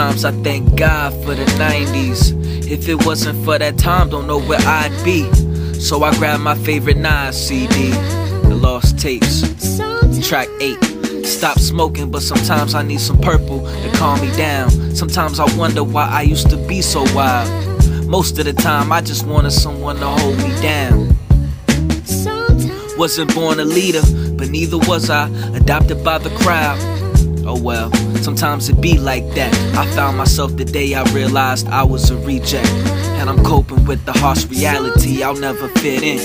Sometimes I thank God for the 90s. If it wasn't for that time, don't know where I'd be. So I grabbed my favorite Nas CD, The Lost Tapes, track 8. Stop smoking, but sometimes I need some purple to calm me down. Sometimes I wonder why I used to be so wild. Most of the time I just wanted someone to hold me down. Wasn't born a leader, but neither was I, adopted by the crowd. Oh well, sometimes it be like that. I found myself the day I realized I was a reject, and I'm coping with the harsh reality I'll never fit in.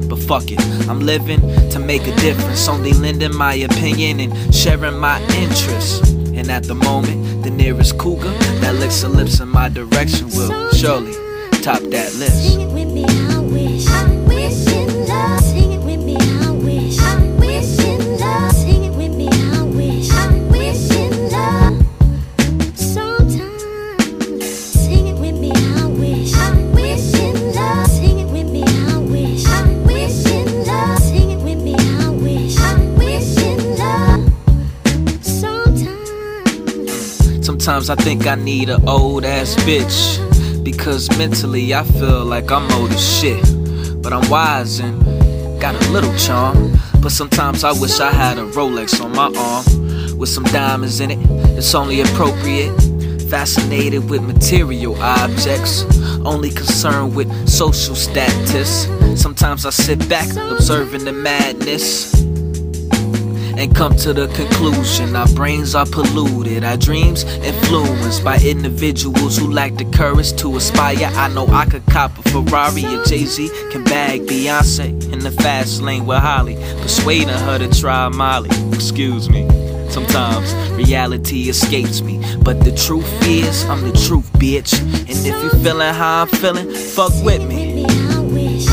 But fuck it, I'm living to make a difference, only lending my opinion and sharing my interests. And at the moment, the nearest cougar that licks her lips in my direction will surely top that list. Sing it with me, I wish in love. Sing it with me, I wish in love. Sing it with me, I wish in love. Sometimes, sing it with me, I wish in love. Sing it with me, I wish in love. Sing it with me, I wish in love. Sometimes I think I need an old ass bitch, because mentally I feel like I'm old as shit. But I'm wise and got a little charm. But sometimes I wish I had a Rolex on my arm with some diamonds in it. It's only appropriate. Fascinated with material objects, only concerned with social status. Sometimes I sit back observing the madness and come to the conclusion our brains are polluted, our dreams influenced by individuals who lack the courage to aspire. I know I could cop a Ferrari if Jay-Z can bag Beyonce in the fast lane with Holly, persuading her to try Molly. Excuse me. Sometimes reality escapes me, but the truth is I'm the truth, bitch. And if you feeling how I'm feeling, fuck with me. I wish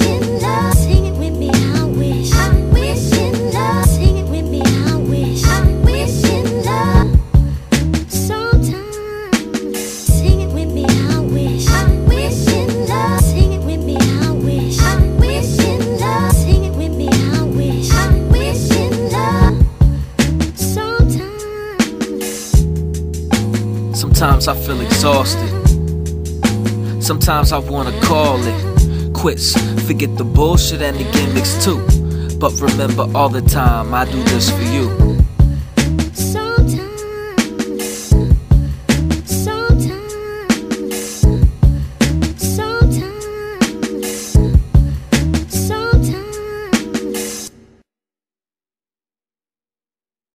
in love. Sing it with me, I wish in love. Sing it with me, I wish in love. Sometimes, sing it with me, I wish in love. Sing it with me, I wish in love. Sing it with me, I wish in love. Sometimes I feel exhausted. Sometimes I wanna call it quits. Forget the bullshit and the gimmicks too. But remember all the time I do this for you.